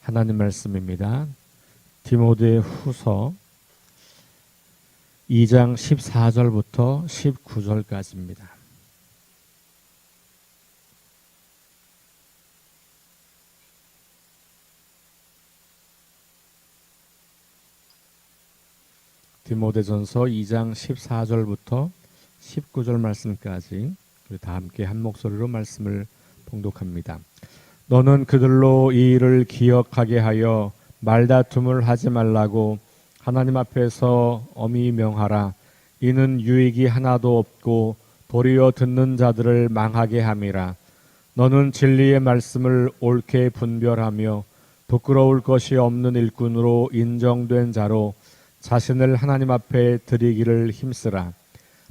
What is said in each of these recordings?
하나님 말씀입니다. 디모데 후서 2장 14절부터 19절까지입니다. 디모데전서 2장 14절부터 19절 말씀까지 다 함께 한 목소리로 말씀을 봉독합니다. 너는 그들로 이 일을 기억하게 하여 말다툼을 하지 말라고 하나님 앞에서 엄히 명하라. 이는 유익이 하나도 없고 도리어 듣는 자들을 망하게 함이라. 너는 진리의 말씀을 옳게 분별하며 부끄러울 것이 없는 일꾼으로 인정된 자로 자신을 하나님 앞에 드리기를 힘쓰라.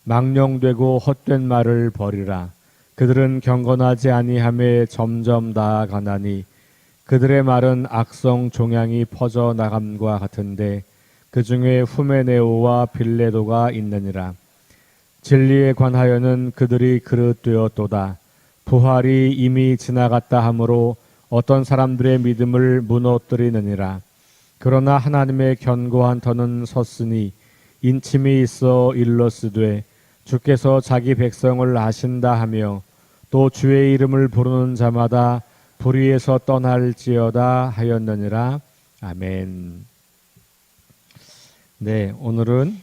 망령되고 헛된 말을 버리라. 그들은 경건하지 아니함에 점점 나아가나니 그들의 말은 악성 종양이 퍼져 나감과 같은데 그 중에 후메네오와 빌레도가 있느니라. 진리에 관하여는 그들이 그릇되었도다. 부활이 이미 지나갔다 하므로 어떤 사람들의 믿음을 무너뜨리느니라. 그러나 하나님의 견고한 터는 섰으니 인침이 있어 일러스되 주께서 자기 백성을 아신다 하며 또 주의 이름을 부르는 자마다 불의에서 떠날지어다 하였느니라. 아멘. 네, 오늘은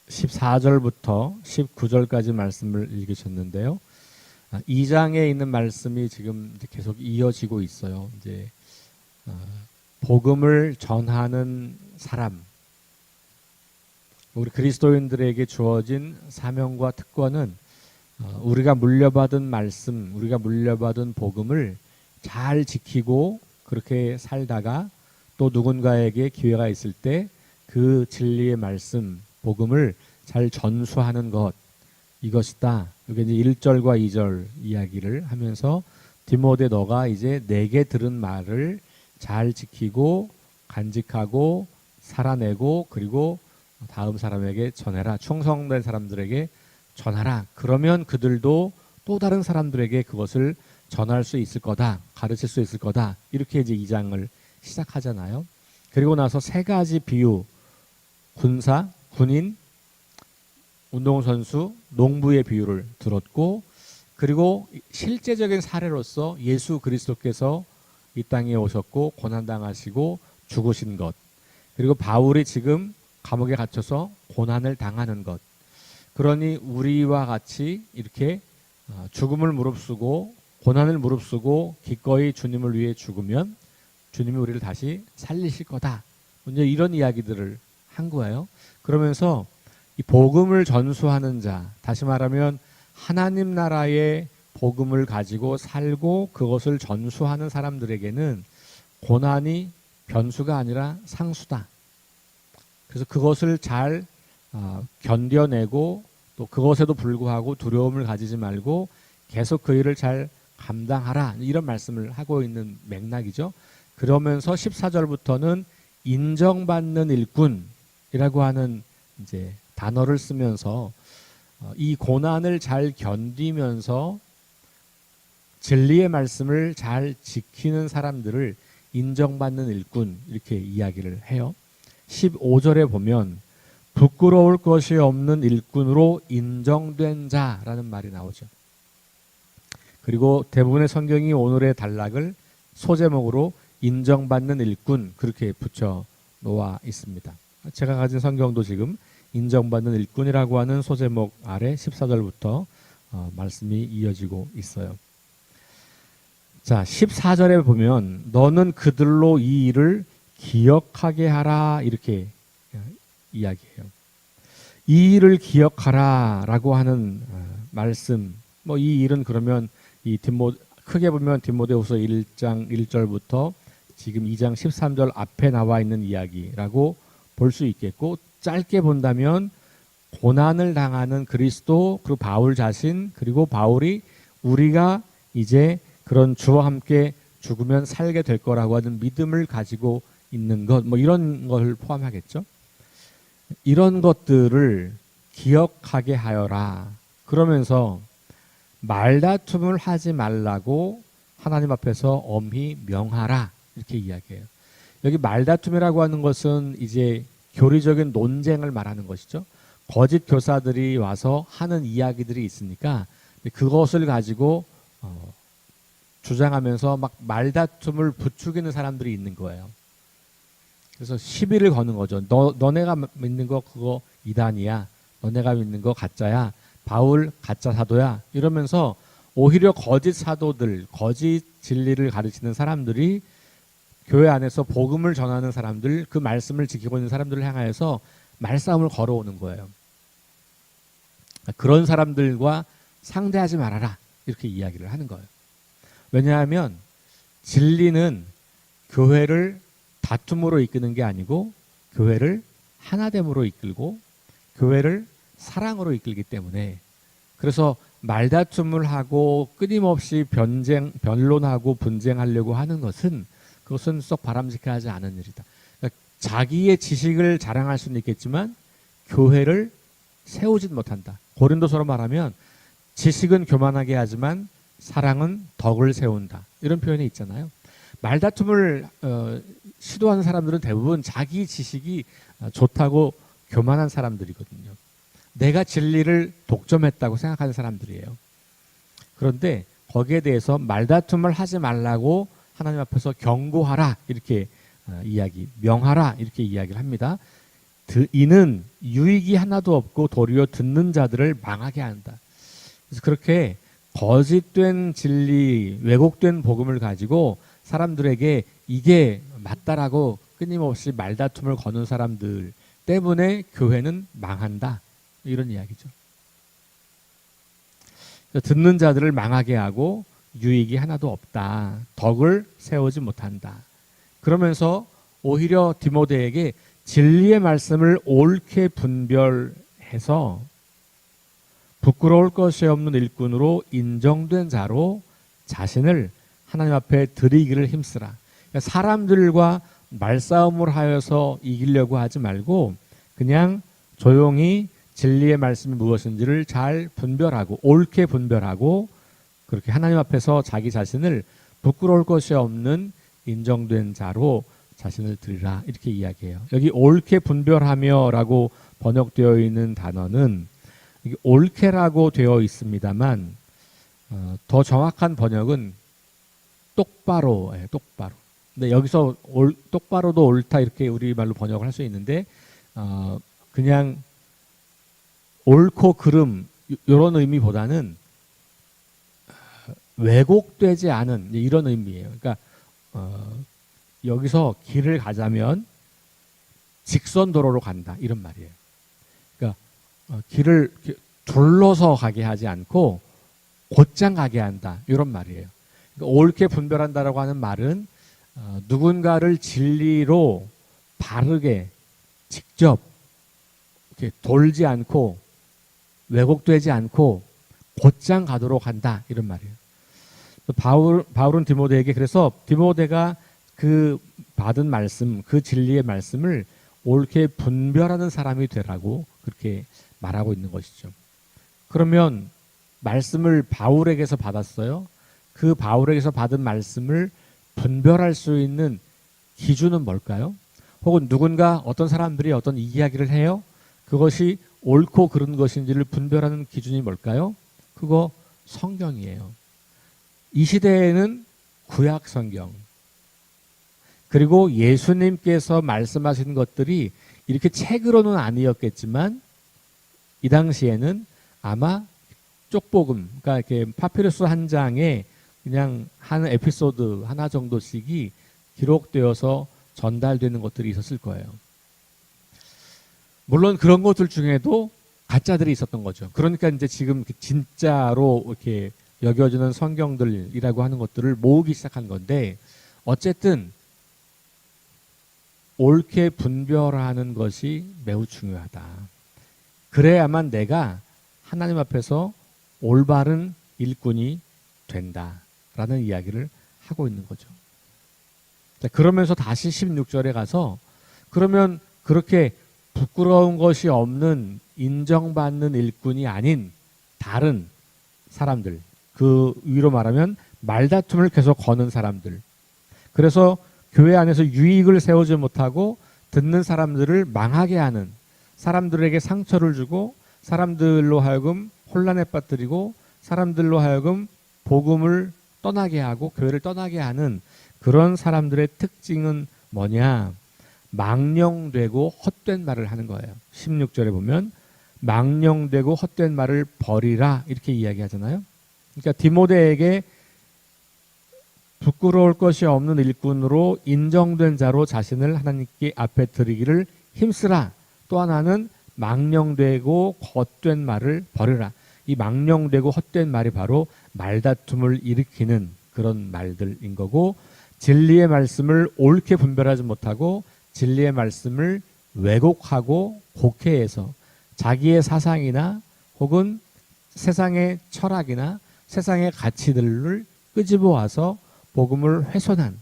14절부터 19절까지 말씀을 읽으셨는데요. 2장에 있는 말씀이 지금 계속 이어지고 있어요. 이제 복음을 전하는 사람, 우리 그리스도인들에게 주어진 사명과 특권은 우리가 물려받은 말씀, 우리가 물려받은 복음을 잘 지키고 그렇게 살다가 또 누군가에게 기회가 있을 때 그 진리의 말씀, 복음을 잘 전수하는 것, 이것이다. 이게 이제 1절과 2절 이야기를 하면서 디모데 너가 이제 내게 들은 말을 잘 지키고 간직하고 살아내고 그리고 다음 사람에게 전해라. 충성된 사람들에게 전하라. 그러면 그들도 또 다른 사람들에게 그것을 전할 수 있을 거다. 가르칠 수 있을 거다. 이렇게 이제 2장을 시작하잖아요. 그리고 나서 세 가지 비유, 군사, 군인, 운동선수, 농부의 비유를 들었고 그리고 실제적인 사례로서 예수 그리스도께서 이 땅에 오셨고 고난당하시고 죽으신 것, 그리고 바울이 지금 감옥에 갇혀서 고난을 당하는 것. 그러니 우리와 같이 이렇게 죽음을 무릅쓰고 고난을 무릅쓰고 기꺼이 주님을 위해 죽으면 주님이 우리를 다시 살리실 거다. 이제 이런 이야기들을 한 거예요. 그러면서 이 복음을 전수하는 자, 다시 말하면 하나님 나라의 복음을 가지고 살고 그것을 전수하는 사람들에게는 고난이 변수가 아니라 상수다. 그래서 그것을 잘 견뎌내고 또 그것에도 불구하고 두려움을 가지지 말고 계속 그 일을 잘 감당하라. 이런 말씀을 하고 있는 맥락이죠. 그러면서 14절부터는 인정받는 일꾼이라고 하는 이제 단어를 쓰면서 이 고난을 잘 견디면서 진리의 말씀을 잘 지키는 사람들을 인정받는 일꾼 이렇게 이야기를 해요. 15절에 보면 부끄러울 것이 없는 일꾼으로 인정된 자라는 말이 나오죠. 그리고 대부분의 성경이 오늘의 단락을 소제목으로 인정받는 일꾼 그렇게 붙여 놓아 있습니다. 제가 가진 성경도 지금 인정받는 일꾼이라고 하는 소제목 아래 14절부터 말씀이 이어지고 있어요. 자, 14절에 보면 너는 그들로 이 일을 기억하게 하라 이렇게 이야기해요. 이 일을 기억하라 라고 하는 말씀, 이 일은 그러면 크게 보면 디모데후서 1장 1절부터 지금 2장 13절 앞에 나와 있는 이야기라고 볼 수 있겠고, 짧게 본다면 고난을 당하는 그리스도 그리고 바울 자신, 그리고 바울이 우리가 이제 그런 주와 함께 죽으면 살게 될 거라고 하는 믿음을 가지고 있는 것, 이런 걸 포함하겠죠. 이런 것들을 기억하게 하여라. 그러면서 말다툼을 하지 말라고 하나님 앞에서 엄히 명하라 이렇게 이야기해요. 여기 말다툼이라고 하는 것은 이제 교리적인 논쟁을 말하는 것이죠. 거짓 교사들이 와서 하는 이야기들이 있으니까 그것을 가지고 주장하면서 막 말다툼을 부추기는 사람들이 있는 거예요. 그래서 시비를 거는 거죠. 너네가 믿는 거 그거 이단이야. 너네가 믿는 거 가짜야. 바울 가짜 사도야. 이러면서 오히려 거짓 사도들, 거짓 진리를 가르치는 사람들이 교회 안에서 복음을 전하는 사람들, 그 말씀을 지키고 있는 사람들을 향하여서 말싸움을 걸어오는 거예요. 그런 사람들과 상대하지 말아라. 이렇게 이야기를 하는 거예요. 왜냐하면 진리는 교회를 다툼으로 이끄는 게 아니고 교회를 하나됨으로 이끌고 교회를 사랑으로 이끌기 때문에, 그래서 말다툼을 하고 끊임없이 변론하고 분쟁하려고 하는 것은 그것은 썩 바람직하지 않은 일이다. 그러니까 자기의 지식을 자랑할 수는 있겠지만 교회를 세우진 못한다. 고린도서로 말하면 지식은 교만하게 하지만 사랑은 덕을 세운다. 이런 표현이 있잖아요. 말다툼을 시도하는 사람들은 대부분 자기 지식이 좋다고 교만한 사람들이거든요. 내가 진리를 독점했다고 생각하는 사람들이에요. 그런데 거기에 대해서 말다툼을 하지 말라고 하나님 앞에서 경고하라 이렇게 명하라 이렇게 이야기를 합니다. 이는 유익이 하나도 없고 도리어 듣는 자들을 망하게 한다. 그래서 그렇게 거짓된 진리, 왜곡된 복음을 가지고 사람들에게 이게 맞다라고 끊임없이 말다툼을 거는 사람들 때문에 교회는 망한다. 이런 이야기죠. 듣는 자들을 망하게 하고 유익이 하나도 없다. 덕을 세우지 못한다. 그러면서 오히려 디모데에게 진리의 말씀을 옳게 분별해서 부끄러울 것이 없는 일꾼으로 인정된 자로 자신을 하나님 앞에 드리기를 힘쓰라. 그러니까 사람들과 말싸움을 하여서 이기려고 하지 말고 그냥 조용히 진리의 말씀이 무엇인지를 잘 분별하고 옳게 분별하고 그렇게 하나님 앞에서 자기 자신을 부끄러울 것이 없는 인정된 자로 자신을 드리라 이렇게 이야기해요. 여기 옳게 분별하며라고 번역되어 있는 단어는 옳게라고 되어 있습니다만 더 정확한 번역은 똑바로예요. 똑바로. 근데 여기서 똑바로도 옳다 이렇게 우리말로 번역을 할 수 있는데 그냥 옳고 그름 이런 의미보다는 왜곡되지 않은 이런 의미예요. 그러니까 여기서 길을 가자면 직선 도로로 간다 이런 말이에요. 그러니까 길을 둘러서 가게 하지 않고 곧장 가게 한다 이런 말이에요. 그러니까 옳게 분별한다라고 하는 말은 누군가를 진리로 바르게 직접 이렇게 돌지 않고 왜곡되지 않고 곧장 가도록 한다 이런 말이에요. 바울은 디모데에게 그래서 디모데가 그 받은 말씀, 그 진리의 말씀을 옳게 분별하는 사람이 되라고 그렇게 말하고 있는 것이죠. 그러면 말씀을 바울에게서 받았어요. 그 바울에게서 받은 말씀을 분별할 수 있는 기준은 뭘까요? 혹은 누군가 어떤 사람들이 어떤 이야기를 해요. 그것이 옳고 그른 것인지를 분별하는 기준이 뭘까요? 그거 성경이에요. 이 시대에는 구약 성경 그리고 예수님께서 말씀하신 것들이 이렇게 책으로는 아니었겠지만 이 당시에는 아마 쪽복음, 그러니까 이렇게 파피루스 한 장에 그냥 한 에피소드 하나 정도씩이 기록되어서 전달되는 것들이 있었을 거예요. 물론 그런 것들 중에도 가짜들이 있었던 거죠. 그러니까 이제 지금 진짜로 이렇게 여겨지는 성경들이라고 하는 것들을 모으기 시작한 건데 어쨌든 옳게 분별하는 것이 매우 중요하다. 그래야만 내가 하나님 앞에서 올바른 일꾼이 된다라는 이야기를 하고 있는 거죠. 자, 그러면서 다시 16절에 가서 그러면 그렇게 부끄러운 것이 없는 인정받는 일꾼이 아닌 다른 사람들, 그 위로 말하면 말다툼을 계속 거는 사람들. 그래서 교회 안에서 유익을 세우지 못하고 듣는 사람들을 망하게 하는, 사람들에게 상처를 주고 사람들로 하여금 혼란에 빠뜨리고 사람들로 하여금 복음을 떠나게 하고 교회를 떠나게 하는 그런 사람들의 특징은 뭐냐? 망령되고 헛된 말을 하는 거예요. 16절에 보면 망령되고 헛된 말을 버리라 이렇게 이야기하잖아요. 그러니까 디모데에게 부끄러울 것이 없는 일꾼으로 인정된 자로 자신을 하나님께 앞에 드리기를 힘쓰라. 또 하나는 망령되고 헛된 말을 버리라. 이 망령되고 헛된 말이 바로 말다툼을 일으키는 그런 말들인 거고, 진리의 말씀을 옳게 분별하지 못하고 진리의 말씀을 왜곡하고 곡해해서 자기의 사상이나 혹은 세상의 철학이나 세상의 가치들을 끄집어 와서 복음을 훼손한,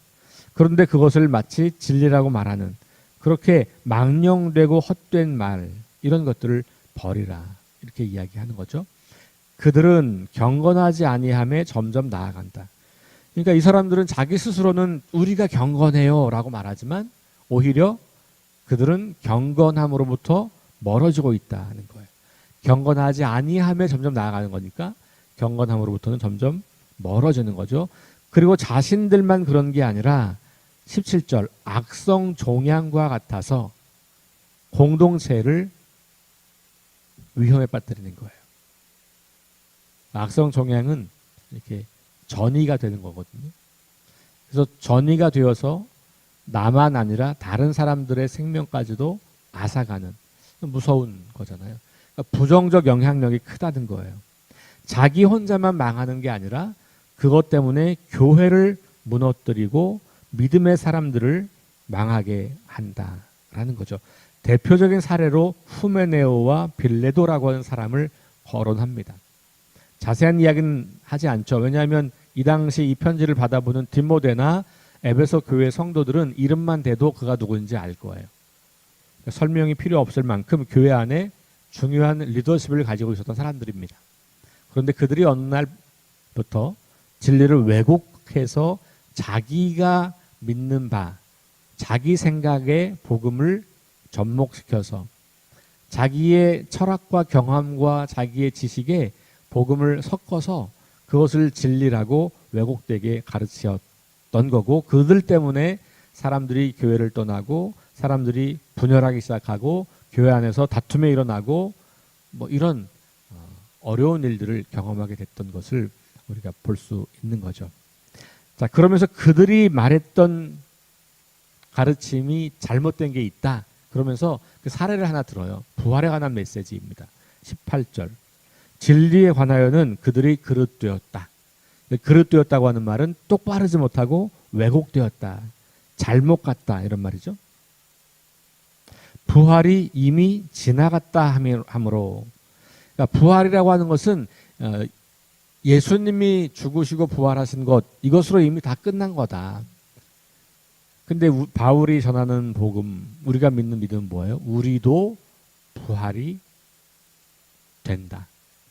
그런데 그것을 마치 진리라고 말하는, 그렇게 망령되고 헛된 말, 이런 것들을 버리라 이렇게 이야기하는 거죠. 그들은 경건하지 아니함에 점점 나아간다. 그러니까 이 사람들은 자기 스스로는 우리가 경건해요 라고 말하지만 오히려 그들은 경건함으로부터 멀어지고 있다는 거예요. 경건하지 아니함에 점점 나아가는 거니까 경건함으로부터는 점점 멀어지는 거죠. 그리고 자신들만 그런 게 아니라 17절 악성 종양과 같아서 공동체를 위험에 빠뜨리는 거예요. 악성 종양은 이렇게 전이가 되는 거거든요. 그래서 전이가 되어서 나만 아니라 다른 사람들의 생명까지도 앗아가는 무서운 거잖아요. 그러니까 부정적 영향력이 크다는 거예요. 자기 혼자만 망하는 게 아니라 그것 때문에 교회를 무너뜨리고 믿음의 사람들을 망하게 한다라는 거죠. 대표적인 사례로 후메네오와 빌레도라고 하는 사람을 거론합니다. 자세한 이야기는 하지 않죠. 왜냐하면 이 당시 이 편지를 받아보는 디모데나 에베소 교회 성도들은 이름만 대도 그가 누구인지 알 거예요. 설명이 필요 없을 만큼 교회 안에 중요한 리더십을 가지고 있었던 사람들입니다. 그런데 그들이 어느 날부터 진리를 왜곡해서 자기가 믿는 바, 자기 생각의 복음을 접목시켜서 자기의 철학과 경험과 자기의 지식에 복음을 섞어서 그것을 진리라고 왜곡되게 가르치었던 거고, 그들 때문에 사람들이 교회를 떠나고 사람들이 분열하기 시작하고 교회 안에서 다툼이 일어나고 뭐 이런 어려운 일들을 경험하게 됐던 것을 우리가 볼 수 있는 거죠. 자, 그러면서 그들이 말했던 가르침이 잘못된 게 있다. 그러면서 그 사례를 하나 들어요. 부활에 관한 메시지입니다. 18절. 진리에 관하여는 그들이 그릇되었다. 그릇되었다고 하는 말은 똑바르지 못하고 왜곡되었다. 잘못 갔다. 이런 말이죠. 부활이 이미 지나갔다 함으로, 그러니까 부활이라고 하는 것은 예수님이 죽으시고 부활하신 것, 이것으로 이미 다 끝난 거다. 근데 바울이 전하는 복음, 우리가 믿는 믿음은 뭐예요? 우리도 부활이 된다.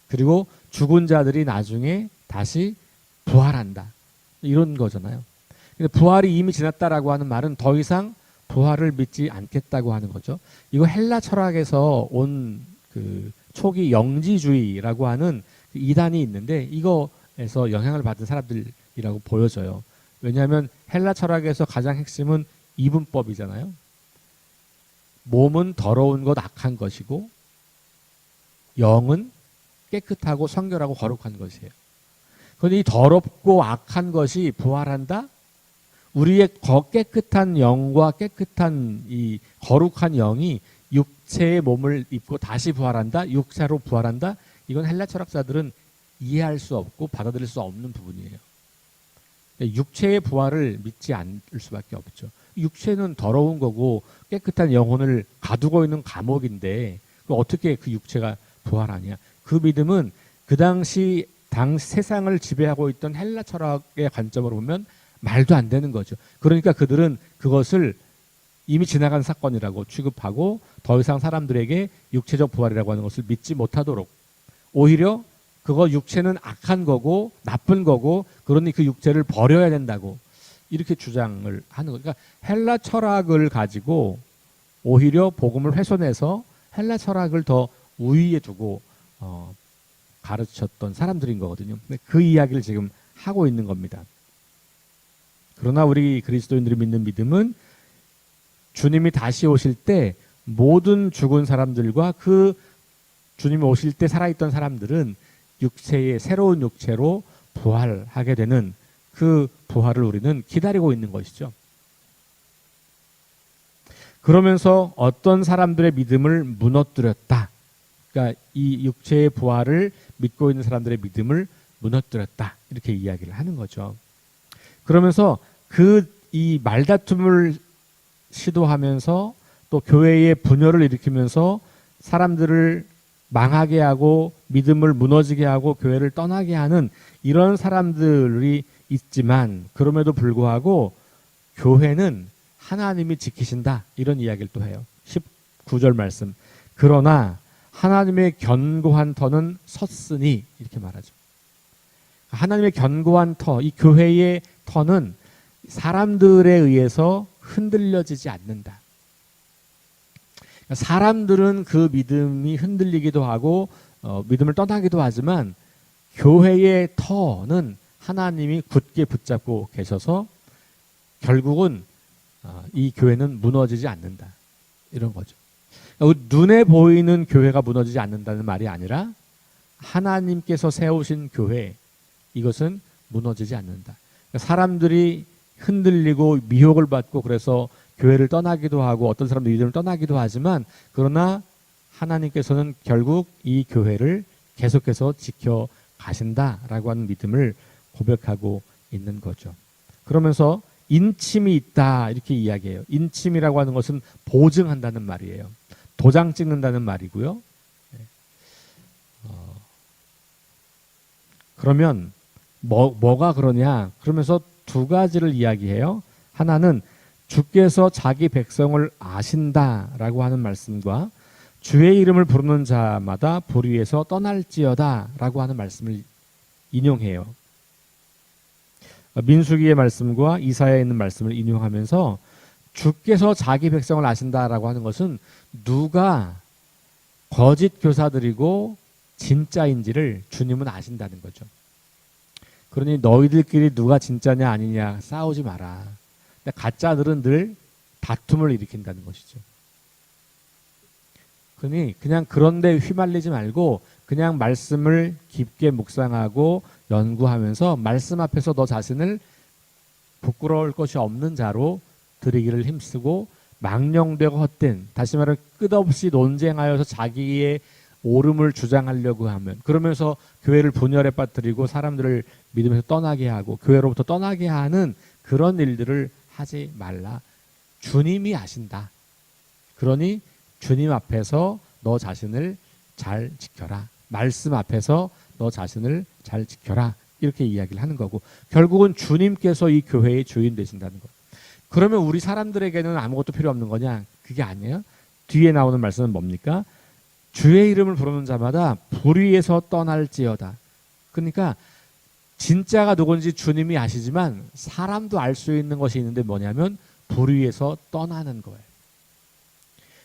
그리고 죽은 자들이 나중에 다시 부활한다. 이런 거잖아요. 근데 부활이 이미 지났다라고 하는 말은 더 이상 부활을 믿지 않겠다고 하는 거죠. 이거 헬라 철학에서 온 그 초기 영지주의라고 하는 이단이 있는데 이거에서 영향을 받은 사람들이라고 보여져요. 왜냐하면 헬라 철학에서 가장 핵심은 이분법이잖아요. 몸은 더러운 것 악한 것이고 영은 깨끗하고 성결하고 거룩한 것이에요. 그런데 이 더럽고 악한 것이 부활한다? 우리의 깨끗한 영과 깨끗한 이 거룩한 영이 육체의 몸을 입고 다시 부활한다? 육체로 부활한다? 이건 헬라 철학자들은 이해할 수 없고 받아들일 수 없는 부분이에요. 육체의 부활을 믿지 않을 수밖에 없죠. 육체는 더러운 거고 깨끗한 영혼을 가두고 있는 감옥인데 어떻게 그 육체가 부활하냐. 그 믿음은 그 당시 세상을 지배하고 있던 헬라 철학의 관점으로 보면 말도 안 되는 거죠. 그러니까 그들은 그것을 이미 지나간 사건이라고 취급하고 더 이상 사람들에게 육체적 부활이라고 하는 것을 믿지 못하도록, 오히려 그거 육체는 악한 거고 나쁜 거고 그러니 그 육체를 버려야 된다고 이렇게 주장을 하는 거예요. 그러니까 헬라 철학을 가지고 오히려 복음을 훼손해서 헬라 철학을 더 우위에 두고 가르쳤던 사람들인 거거든요. 근데 그 이야기를 지금 하고 있는 겁니다. 그러나 우리 그리스도인들이 믿는 믿음은 주님이 다시 오실 때 모든 죽은 사람들과 그 주님이 오실 때 살아있던 사람들은 육체의 새로운 육체로 부활하게 되는 그 부활을 우리는 기다리고 있는 것이죠. 그러면서 어떤 사람들의 믿음을 무너뜨렸다. 그러니까 이 육체의 부활을 믿고 있는 사람들의 믿음을 무너뜨렸다. 이렇게 이야기를 하는 거죠. 그러면서 이 말다툼을 시도하면서 또 교회의 분열을 일으키면서 사람들을 망하게 하고 믿음을 무너지게 하고 교회를 떠나게 하는 이런 사람들이 있지만 그럼에도 불구하고 교회는 하나님이 지키신다. 이런 이야기를 또 해요. 19절 말씀. 그러나 하나님의 견고한 터는 섰으니 이렇게 말하죠. 하나님의 견고한 터, 이 교회의 터는 사람들에 의해서 흔들려지지 않는다. 사람들은 그 믿음이 흔들리기도 하고 믿음을 떠나기도 하지만 교회의 터는 하나님이 굳게 붙잡고 계셔서 결국은 이 교회는 무너지지 않는다. 이런 거죠. 눈에 보이는 교회가 무너지지 않는다는 말이 아니라 하나님께서 세우신 교회, 이것은 무너지지 않는다. 사람들이 흔들리고 미혹을 받고 그래서 교회를 떠나기도 하고 어떤 사람들이 믿음을 떠나기도 하지만 그러나 하나님께서는 결국 이 교회를 계속해서 지켜 가신다라고 하는 믿음을 고백하고 있는 거죠. 그러면서 인침이 있다 이렇게 이야기해요. 인침이라고 하는 것은 보증한다는 말이에요. 도장 찍는다는 말이고요. 그러면 뭐가 그러냐? 그러면서 두 가지를 이야기해요. 하나는 주께서 자기 백성을 아신다라고 하는 말씀과 주의 이름을 부르는 자마다 불의에서 떠날지어다라고 하는 말씀을 인용해요. 민수기의 말씀과 이사야에 있는 말씀을 인용하면서 주께서 자기 백성을 아신다라고 하는 것은 누가 거짓 교사들이고 진짜인지를 주님은 아신다는 거죠. 그러니 너희들끼리 누가 진짜냐 아니냐 싸우지 마라. 근데 가짜들은 늘 다툼을 일으킨다는 것이죠. 그러니 그냥 그런데 휘말리지 말고 그냥 말씀을 깊게 묵상하고 연구하면서 말씀 앞에서 너 자신을 부끄러울 것이 없는 자로 드리기를 힘쓰고 망령되고 헛된, 다시 말해 끝없이 논쟁하여서 자기의 옳음을 주장하려고 하면, 그러면서 교회를 분열에 빠뜨리고 사람들을 믿음에서 떠나게 하고 교회로부터 떠나게 하는 그런 일들을 하지 말라. 주님이 아신다. 그러니 주님 앞에서 너 자신을 잘 지켜라. 말씀 앞에서 너 자신을 잘 지켜라. 이렇게 이야기를 하는 거고, 결국은 주님께서 이 교회의 주인 되신다는 것. 그러면 우리 사람들에게는 아무것도 필요 없는 거냐? 그게 아니에요. 뒤에 나오는 말씀은 뭡니까? 주의 이름을 부르는 자마다 불의에서 떠날지어다. 그러니까 진짜가 누군지 주님이 아시지만 사람도 알 수 있는 것이 있는데 뭐냐면 불의에서 떠나는 거예요.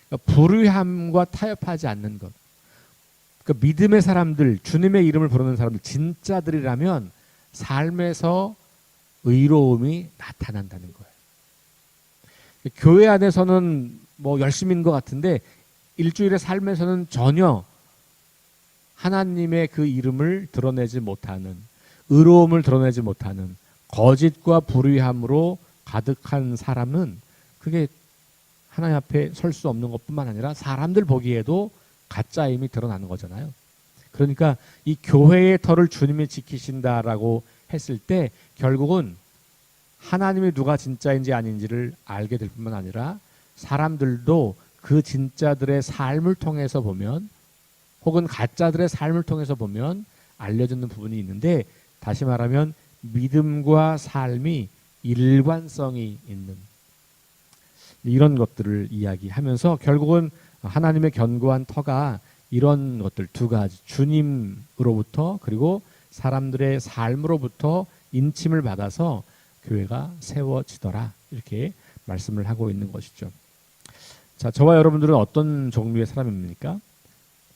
그러니까 불의함과 타협하지 않는 것. 그러니까 믿음의 사람들, 주님의 이름을 부르는 사람들, 진짜들이라면 삶에서 의로움이 나타난다는 거예요. 교회 안에서는 뭐 열심인 것 같은데 일주일의 삶에서는 전혀 하나님의 그 이름을 드러내지 못하는, 의로움을 드러내지 못하는 거짓과 불의함으로 가득한 사람은 그게 하나님 앞에 설 수 없는 것뿐만 아니라 사람들 보기에도 가짜임이 드러나는 거잖아요. 그러니까 이 교회의 터를 주님이 지키신다라고 했을 때 결국은 하나님이 누가 진짜인지 아닌지를 알게 될 뿐만 아니라 사람들도 그 진짜들의 삶을 통해서 보면, 혹은 가짜들의 삶을 통해서 보면 알려지는 부분이 있는데, 다시 말하면 믿음과 삶이 일관성이 있는 이런 것들을 이야기하면서 결국은 하나님의 견고한 터가 이런 것들 두 가지, 주님으로부터 그리고 사람들의 삶으로부터 인침을 받아서 교회가 세워지더라, 이렇게 말씀을 하고 있는 것이죠. 자, 저와 여러분들은 어떤 종류의 사람입니까?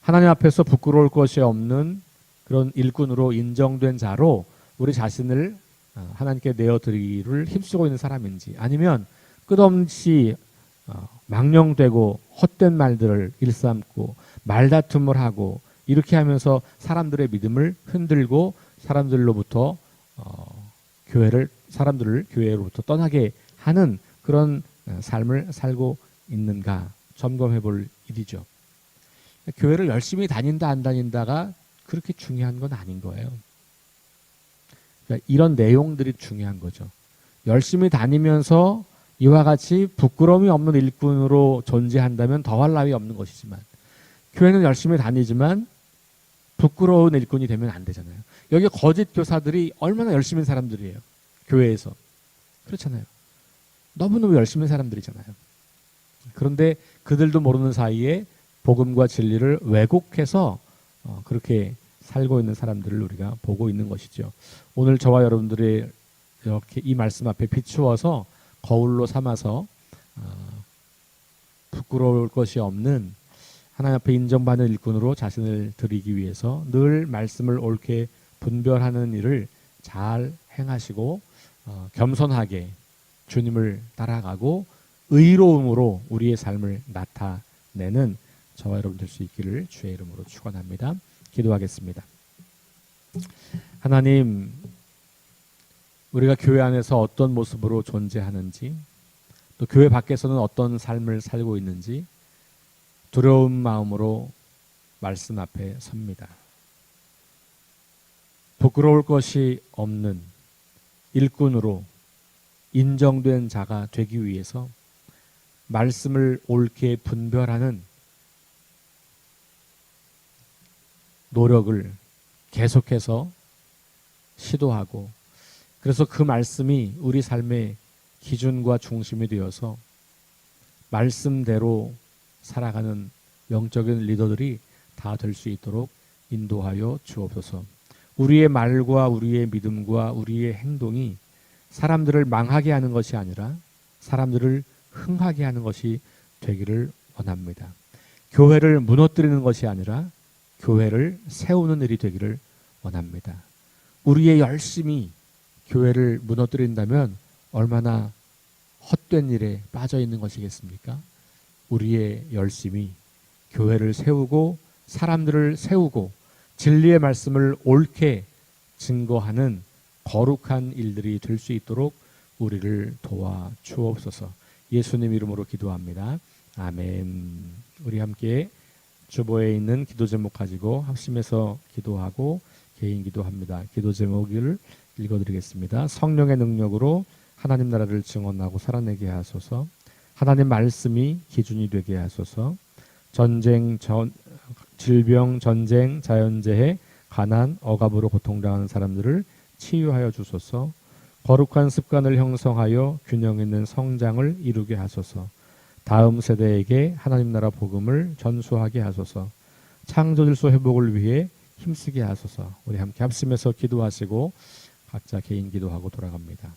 하나님 앞에서 부끄러울 것이 없는 그런 일꾼으로 인정된 자로 우리 자신을 하나님께 내어드리기를 힘쓰고 있는 사람인지, 아니면 끝없이 망령되고 헛된 말들을 일삼고 말다툼을 하고 이렇게 하면서 사람들의 믿음을 흔들고 사람들로부터 사람들을 교회로부터 떠나게 하는 그런 삶을 살고 있는가 점검해 볼 일이죠. 교회를 열심히 다닌다 안 다닌다가 그렇게 중요한 건 아닌 거예요. 그러니까 이런 내용들이 중요한 거죠. 열심히 다니면서 이와 같이 부끄러움이 없는 일꾼으로 존재한다면 더할 나위 없는 것이지만, 교회는 열심히 다니지만 부끄러운 일꾼이 되면 안 되잖아요. 여기 거짓 교사들이 얼마나 열심히 사람들이에요. 교회에서. 그렇잖아요. 너무너무 열심히 사람들이잖아요. 그런데 그들도 모르는 사이에 복음과 진리를 왜곡해서 그렇게 살고 있는 사람들을 우리가 보고 있는 것이죠. 오늘 저와 여러분들이 이렇게 이 말씀 앞에 비추어서 거울로 삼아서 부끄러울 것이 없는 하나님 앞에 인정받는 일꾼으로 자신을 드리기 위해서 늘 말씀을 옳게 분별하는 일을 잘 행하시고 겸손하게 주님을 따라가고 의로움으로 우리의 삶을 나타내는 저와 여러분 될 수 있기를 주의 이름으로 축원합니다. 기도하겠습니다. 하나님, 우리가 교회 안에서 어떤 모습으로 존재하는지, 또 교회 밖에서는 어떤 삶을 살고 있는지 두려운 마음으로 말씀 앞에 섭니다. 부끄러울 것이 없는 일꾼으로 인정된 자가 되기 위해서 말씀을 옳게 분별하는 노력을 계속해서 시도하고, 그래서 그 말씀이 우리 삶의 기준과 중심이 되어서 말씀대로 살아가는 영적인 리더들이 다 될 수 있도록 인도하여 주옵소서. 우리의 말과 우리의 믿음과 우리의 행동이 사람들을 망하게 하는 것이 아니라 사람들을 흥하게 하는 것이 되기를 원합니다. 교회를 무너뜨리는 것이 아니라 교회를 세우는 일이 되기를 원합니다. 우리의 열심이 교회를 무너뜨린다면 얼마나 헛된 일에 빠져 있는 것이겠습니까? 우리의 열심이 교회를 세우고 사람들을 세우고 진리의 말씀을 옳게 증거하는 거룩한 일들이 될 수 있도록 우리를 도와 주옵소서. 예수님 이름으로 기도합니다. 아멘. 우리 함께 주보에 있는 기도 제목 가지고 합심해서 기도하고 개인 기도합니다. 기도 제목을 읽어드리겠습니다. 성령의 능력으로 하나님 나라를 증언하고 살아내게 하소서. 하나님 말씀이 기준이 되게 하소서. 질병, 전쟁, 자연재해, 가난, 억압으로 고통당하는 사람들을 치유하여 주소서. 거룩한 습관을 형성하여 균형 있는 성장을 이루게 하소서. 다음 세대에게 하나님 나라 복음을 전수하게 하소서. 창조질서 회복을 위해 힘쓰게 하소서. 우리 함께 합심해서 기도하시고 각자 개인 기도하고 돌아갑니다.